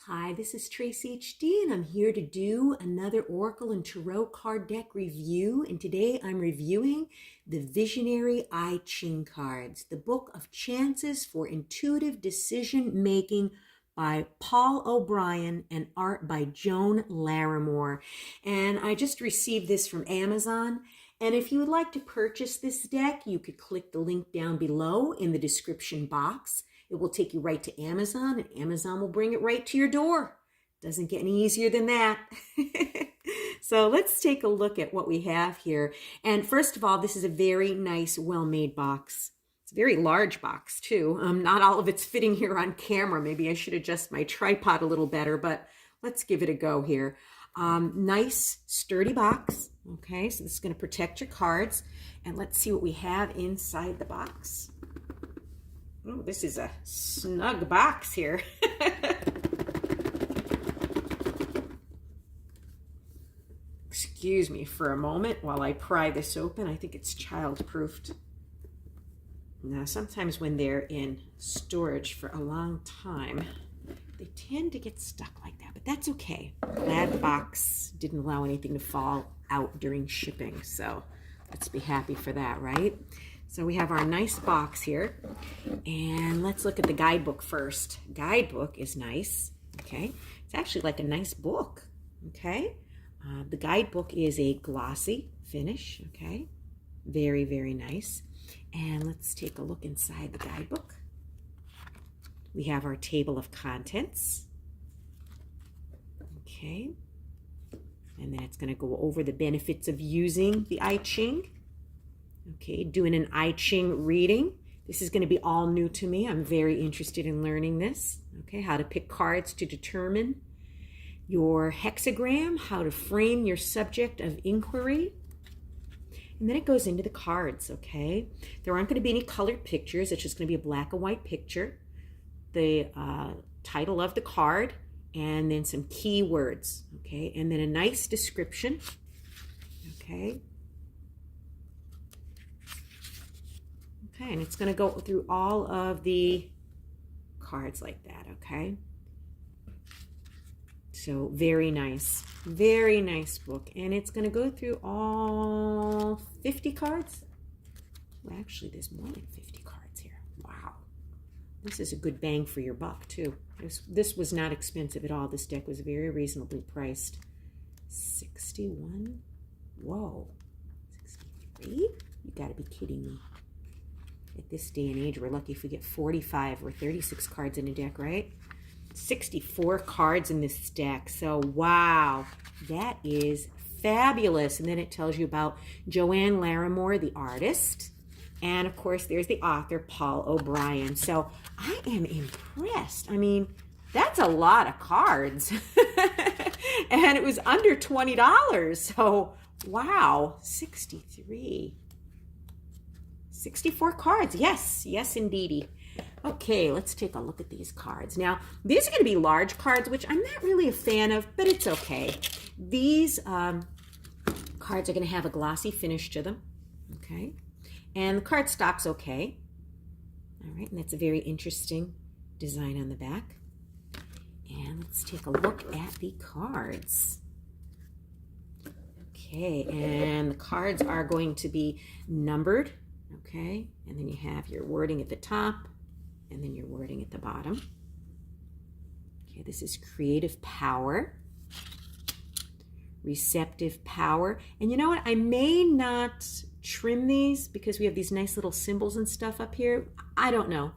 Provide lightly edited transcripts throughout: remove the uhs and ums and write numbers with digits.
Hi, this is TraceyHD, and I'm here to do another Oracle and Tarot card deck review. And today I'm reviewing the Visionary Ching cards, the Book of Chances for Intuitive Decision Making by Paul O'Brien and art by Joan Larimore. And I just received this from Amazon. And if you would like to purchase this deck, you could click the link down below in the description box. It will take you right to Amazon, and Amazon will bring it right to your door. Doesn't get any easier than that. So let's take a look at what we have here. And first of all, this is a very nice, well-made box. It's a very large box, too. Not all of it's fitting here on camera. Maybe I should adjust my tripod a little better, but let's give it a go here. Nice, sturdy box. Okay, so this is going to protect your cards. And let's see what we have inside the box. Oh, this is a snug box here. Excuse me for a moment while I pry this open. I think it's child-proofed. Now, sometimes when they're in storage for a long time, they tend to get stuck like that, but that's okay. Glad the box didn't allow anything to fall out during shipping, so let's be happy for that, right? So we have our nice box here, and let's look at the guidebook first. Guidebook is nice, okay? It's actually like a nice book, okay? The guidebook is a glossy finish, okay? Very, very nice. And let's take a look inside the guidebook. We have our table of contents, okay? And then it's going to go over the benefits of using the I Ching. Okay, doing an I Ching reading. This is going to be all new to me. I'm very interested in learning this. Okay, how to pick cards to determine your hexagram, how to frame your subject of inquiry. And then it goes into the cards, okay? There aren't going to be any colored pictures. It's just going to be a black and white picture. The title of the card, and then some keywords, okay? And then a nice description, okay? Okay, and it's going to go through all of the cards like that, okay? So very nice book. And it's going to go through all 50 cards. Well, actually, there's more than 50 cards here. Wow. This is a good bang for your buck, too. This was not expensive at all. This deck was very reasonably priced. 61? Whoa. 63? You got to be kidding me. At this day and age, we're lucky if we get 45 or 36 cards in a deck, right? 64 cards in this deck. So, wow, that is fabulous. And then it tells you about Joan Larimore, the artist. And, of course, there's the author, Paul O'Brien. So, I am impressed. I mean, that's a lot of cards. And it was under $20. So, wow, 64 cards. Yes, indeedy. Okay, let's take a look at these cards. Now, these are going to be large cards, which I'm not really a fan of, but it's okay. These cards are going to have a glossy finish to them, okay? And the cardstock's okay. All right, and that's a very interesting design on the back. And let's take a look at the cards. Okay, and the cards are going to be numbered. Okay, and then you have your wording at the top, and then your wording at the bottom. Okay, this is creative power, receptive power. And you know what? I may not trim these because we have these nice little symbols and stuff up here. I don't know.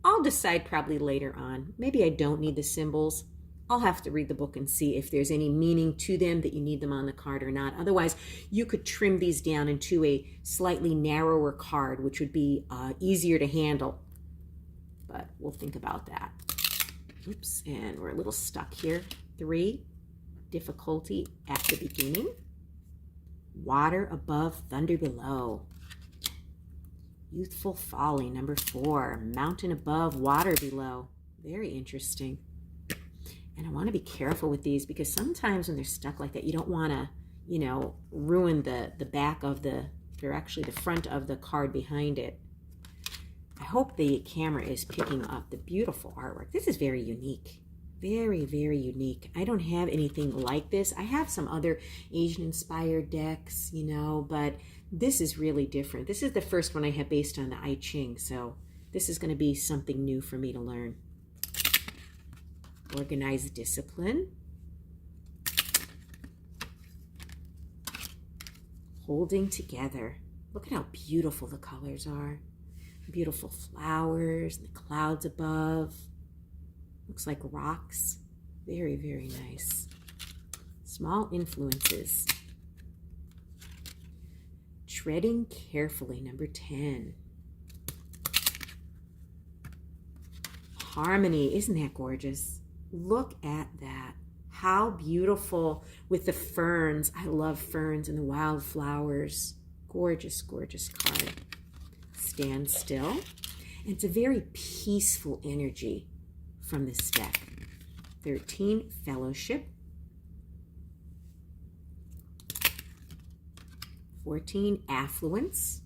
I'll decide probably later on. Maybe I don't need the symbols. I'll have to read the book and see if there's any meaning to them, that you need them on the card or not. Otherwise, you could trim these down into a slightly narrower card, which would be easier to handle. But we'll think about that. Oops, and we're a little stuck here. 3, difficulty at the beginning. Water above, thunder below. Youthful folly, number 4. Mountain above, water below. Very interesting. And I want to be careful with these because sometimes when they're stuck like that, you don't want to, you know, ruin the back of they're actually the front of the card behind it. I hope the camera is picking up the beautiful artwork. This is very unique. Very, very unique. I don't have anything like this. I have some other Asian-inspired decks, but this is really different. This is the first one I have based on the I Ching, so this is going to be something new for me to learn. Organized discipline. Holding together. Look at how beautiful the colors are. Beautiful flowers, the clouds above. Looks like rocks. Very, very nice. Small influences. Treading carefully, number 10. Harmony, isn't that gorgeous? Look at that. How beautiful with the ferns. I love ferns and the wildflowers. Gorgeous, gorgeous card. Stand still. And it's a very peaceful energy from this deck. 13, fellowship. 14, affluence.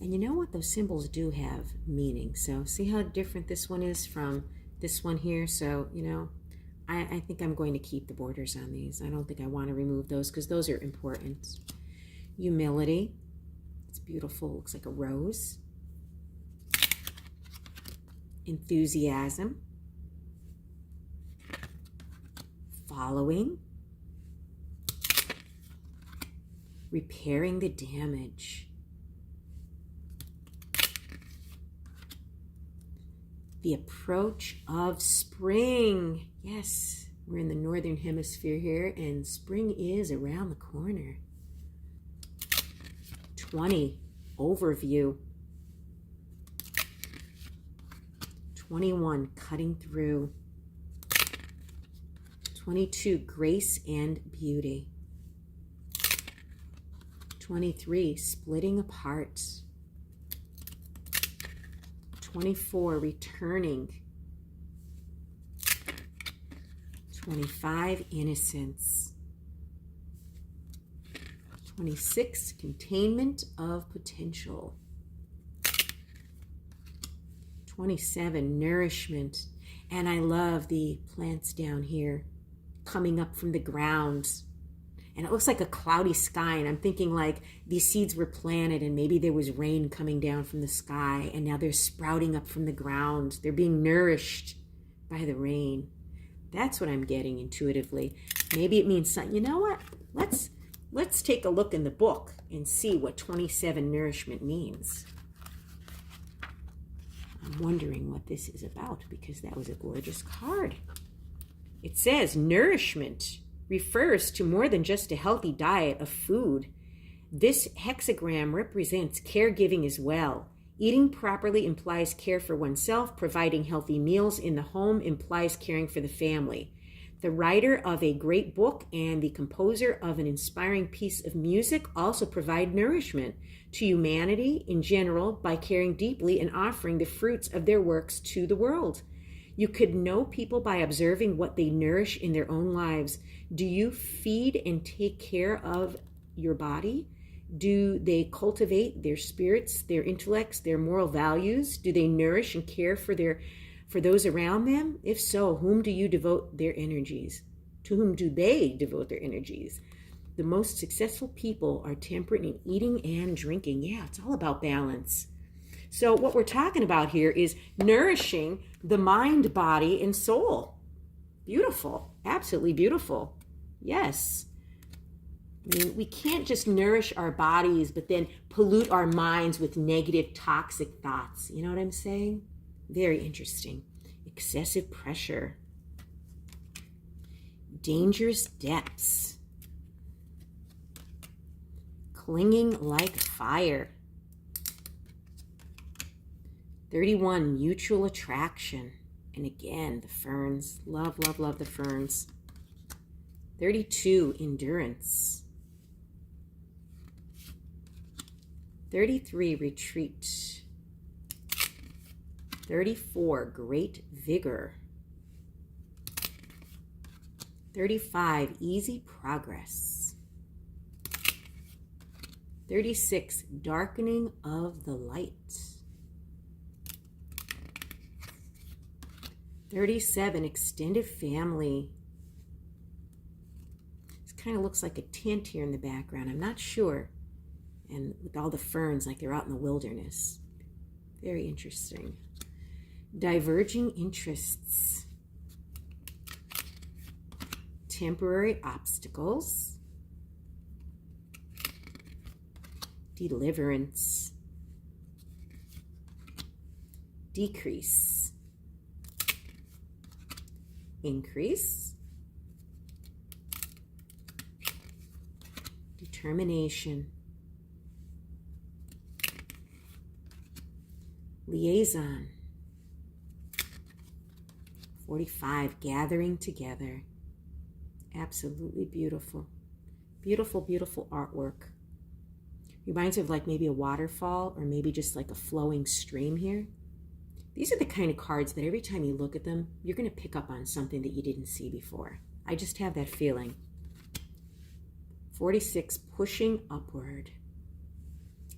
And you know what? Those symbols do have meaning. So see how different this one is from this one here? So, I think I'm going to keep the borders on these. I don't think I want to remove those because those are important. Humility. It's beautiful. Looks like a rose. Enthusiasm. Following. Repairing the damage. The approach of spring. Yes, we're in the northern hemisphere here, and spring is around the corner. 20, overview. 21, cutting through. 22, grace and beauty. 23, splitting apart. 24, returning. 25, innocence. 26, containment of potential. 27, nourishment. And I love the plants down here coming up from the ground. And it looks like a cloudy sky, and I'm thinking like these seeds were planted and maybe there was rain coming down from the sky, and now they're sprouting up from the ground. They're being nourished by the rain. That's what I'm getting intuitively. Maybe it means something. You know what? Let's take a look in the book and see what 27 nourishment means. I'm wondering what this is about because that was a gorgeous card. It says nourishment refers to more than just a healthy diet of food. This hexagram represents caregiving as well. Eating properly implies care for oneself. Providing healthy meals in the home implies caring for the family. The writer of a great book and the composer of an inspiring piece of music also provide nourishment to humanity in general by caring deeply and offering the fruits of their works to the world. You could know people by observing what they nourish in their own lives. Do you feed and take care of your body? Do they cultivate their spirits, their intellects, their moral values? Do they nourish and care for those around them? If so, whom do you devote their energies? To whom do they devote their energies? The most successful people are temperate in eating and drinking. Yeah, it's all about balance. So what we're talking about here is nourishing the mind, body, and soul. Beautiful. Absolutely beautiful. Yes. I mean, we can't just nourish our bodies, but then pollute our minds with negative, toxic thoughts. You know what I'm saying? Very interesting. Excessive pressure. Dangerous depths. Clinging like fire. 31, mutual attraction. And again, the ferns. Love, love, love the ferns. 32, endurance. 33, retreat. 34, great vigor. 35, easy progress. 36, darkening of the light. 37, extended family. This kind of looks like a tent here in the background. I'm not sure. And with all the ferns, like they're out in the wilderness. Very interesting. Diverging interests. Temporary obstacles. Deliverance. Decrease. Increase. Determination. Liaison. 45, gathering together. Absolutely beautiful. Beautiful, beautiful artwork. Reminds me of like maybe a waterfall or maybe just like a flowing stream here. These are the kind of cards that every time you look at them, you're going to pick up on something that you didn't see before. I just have that feeling. 46, pushing upward.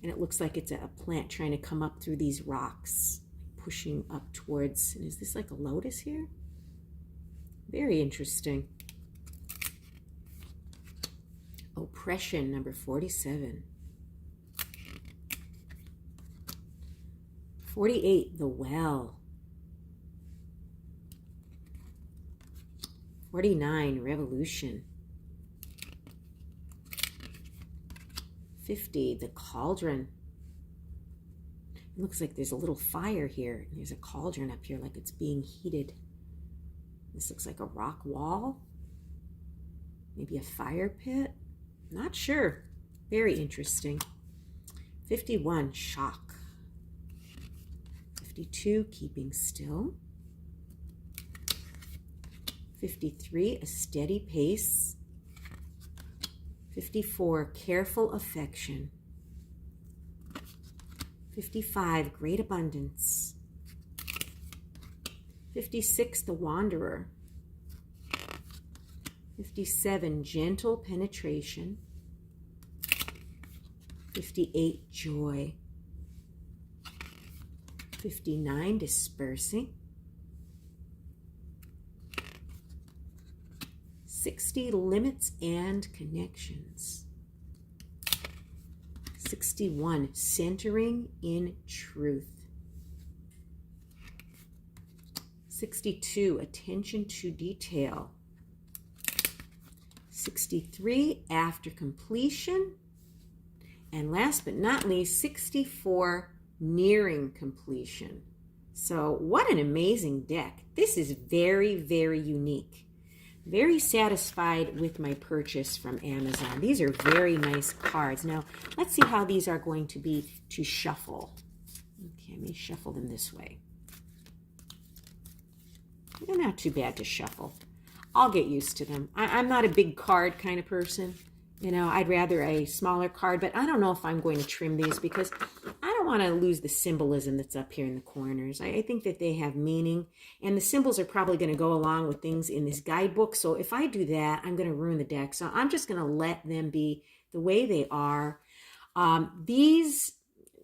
And it looks like it's a plant trying to come up through these rocks, pushing up towards, and is this like a lotus here? Very interesting. Oppression, number 47. 48, the well. 49, revolution. 50, the cauldron. It looks like there's a little fire here. There's a cauldron up here like it's being heated. This looks like a rock wall. Maybe a fire pit. Not sure. Very interesting. 51, shock. 52, keeping still. 53, a steady pace. 54, careful affection. 55, great abundance. 56, the wanderer. 57, gentle penetration. 58, joy. 59, dispersing. 60, limits and connections. 61, centering in truth. 62, attention to detail. 63, after completion. And last but not least, 64, nearing completion. So what an amazing deck. This is very, very unique. Very satisfied with my purchase from Amazon. These are very nice cards. Now, let's see how these are going to be to shuffle. Okay, I may shuffle them this way. They're not too bad to shuffle. I'll get used to them. I'm not a big card kind of person. You know, I'd rather a smaller card, but I don't know if I'm going to trim these because I don't want to lose the symbolism that's up here in the corners. I think that they have meaning, and the symbols are probably going to go along with things in this guidebook. So if I do that, I'm going to ruin the deck. So I'm just going to let them be the way they are. These,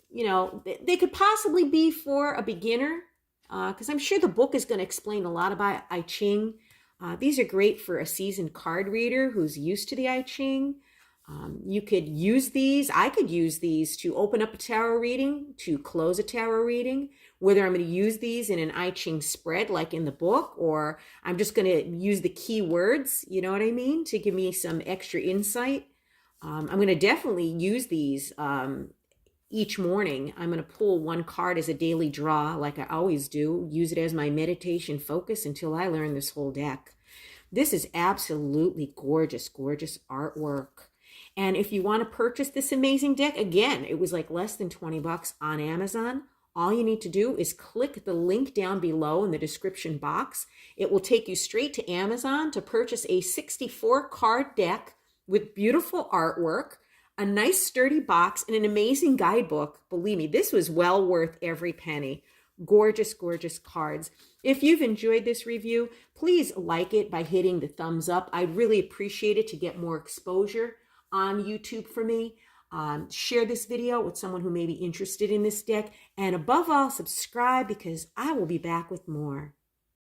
you know, they could possibly be for a beginner because I'm sure the book is going to explain a lot about I Ching. These are great for a seasoned card reader who's used to the I Ching. You could use these. I could use these to open up a tarot reading, to close a tarot reading, whether I'm going to use these in an I Ching spread like in the book, or I'm just going to use the key words, you know what I mean, to give me some extra insight. I'm going to definitely use these each morning. I'm going to pull one card as a daily draw like I always do, use it as my meditation focus until I learn this whole deck. This is absolutely gorgeous, gorgeous artwork. And if you want to purchase this amazing deck, again, it was like less than 20 bucks on Amazon. All you need to do is click the link down below in the description box. It will take you straight to Amazon to purchase a 64 card deck with beautiful artwork, a nice sturdy box, and an amazing guidebook. Believe me, this was well worth every penny. Gorgeous, gorgeous cards. If you've enjoyed this review, please like it by hitting the thumbs up. I'd really appreciate it to get more exposure on YouTube for me. Share this video with someone who may be interested in this deck. And above all, subscribe because I will be back with more.